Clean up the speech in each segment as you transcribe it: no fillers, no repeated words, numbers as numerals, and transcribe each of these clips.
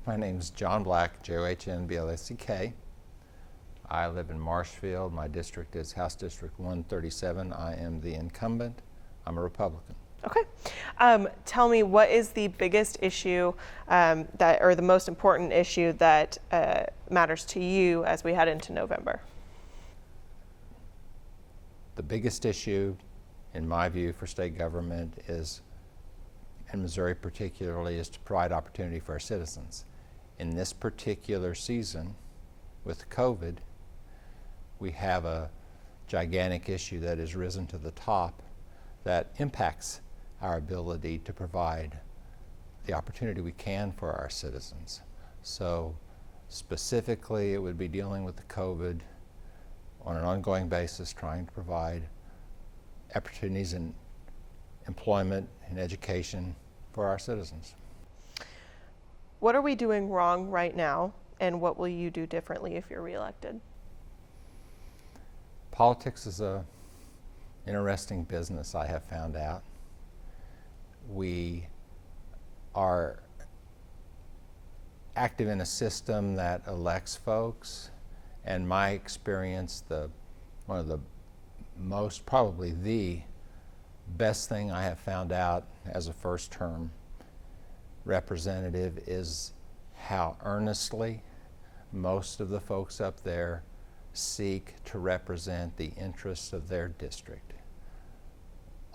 My name is John Black, Johnblack. I live in Marshfield. My district is House District 137. I am the incumbent. I'm a Republican. Okay. Tell me, what is the biggest issue or the most important issue that matters to you as we head into November? The biggest issue, in my view, for state government is, in Missouri particularly, is to provide opportunity for our citizens. In this particular season, with COVID, we have a gigantic issue that has risen to the top that impacts our ability to provide the opportunity we can for our citizens. So specifically, it would be dealing with the COVID on an ongoing basis, trying to provide opportunities in employment and education for our citizens. What are we doing wrong right now, and what will you do differently if you're reelected? Politics is an interesting business, I have found out. We are active in a system that elects folks, and my experience, one of the most, probably the best thing I have found out as a first term representative is how earnestly most of the folks up there seek to represent the interests of their district.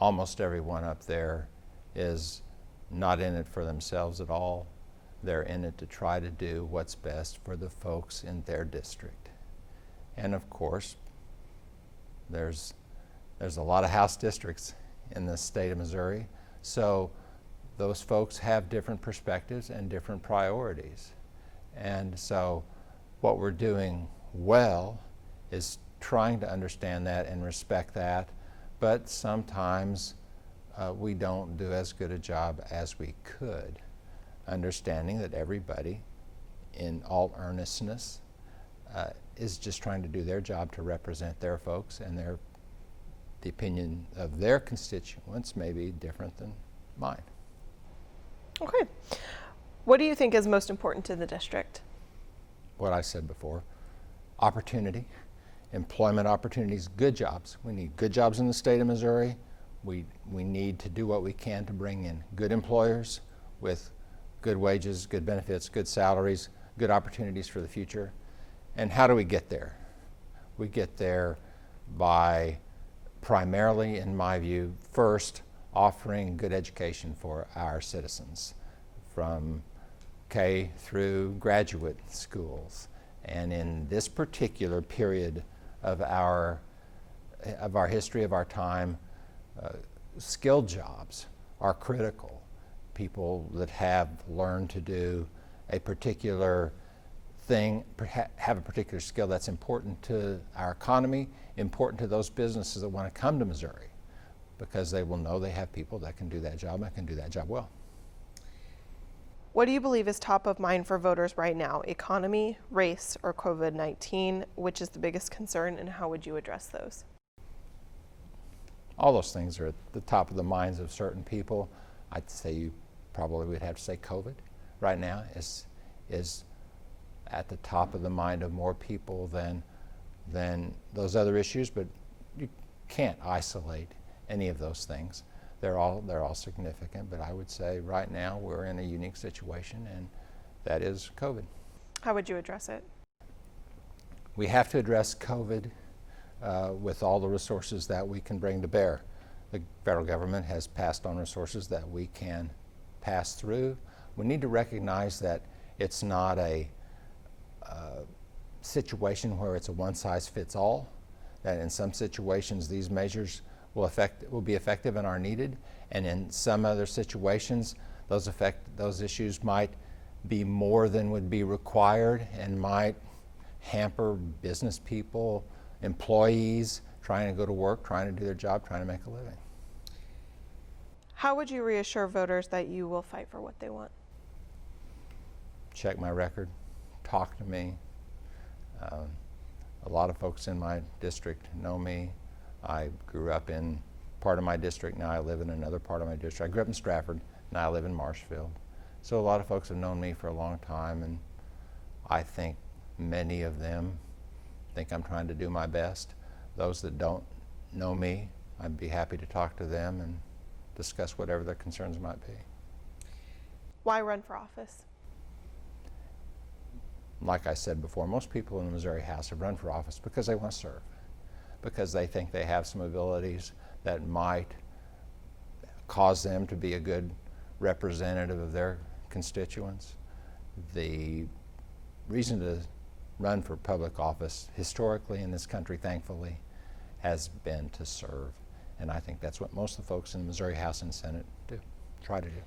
Almost everyone up there is not in it for themselves at all. They're in it to try to do what's best for the folks in their district. And of course, there's a lot of House districts in the state of Missouri, so those folks have different perspectives and different priorities. And so what we're doing well is trying to understand that and respect that, but sometimes we don't do as good a job as we could, understanding that everybody, in all earnestness, is just trying to do their job to represent their folks, and the opinion of their constituents may be different than mine. Okay. What do you think is most important to the district? What I said before, opportunity, employment opportunities, good jobs. We need good jobs in the state of Missouri. We need to do what we can to bring in good employers with good wages, good benefits, good salaries, good opportunities for the future. And how do we get there? We get there by primarily, in my view, first offering good education for our citizens from K through graduate schools. And in this particular period of our history, of our time, skilled jobs are critical. People that have learned to do a particular thing, have a particular skill that's important to our economy, important to those businesses that want to come to Missouri, because they will know they have people that can do that job and can do that job well. What do you believe is top of mind for voters right now? Economy, race, or COVID-19? Which is the biggest concern, and how would you address those? All those things are at the top of the minds of certain people. I'd say you probably would have to say COVID right now is at the top of the mind of more people than those other issues, but you can't isolate any of those things. They're all significant, but I would say right now we're in a unique situation, and that is COVID. How would you address it? We have to address COVID with all the resources that we can bring to bear. The federal government has passed on resources that we can pass through. We need to recognize that it's not a situation where it's a one-size-fits-all, that in some situations these measures will be effective and are needed, and in some other situations those issues might be more than would be required and might hamper business people, employees trying to go to work, trying to do their job, trying to make a living. How would you reassure voters that you will fight for what they want? Check my record, talk to me. A lot of folks in my district know me. I grew up in part of my district, now I live in another part of my district. I grew up in Stratford, now I live in Marshfield. So a lot of folks have known me for a long time, and I think many of them think I'm trying to do my best. Those that don't know me, I'd be happy to talk to them and discuss whatever their concerns might be. Why run for office? Like I said before, most people in the Missouri House have run for office because they want to serve, because they think they have some abilities that might cause them to be a good representative of their constituents. The reason to run for public office historically in this country, thankfully, has been to serve. And I think that's what most of the folks in the Missouri House and Senate do, try to do.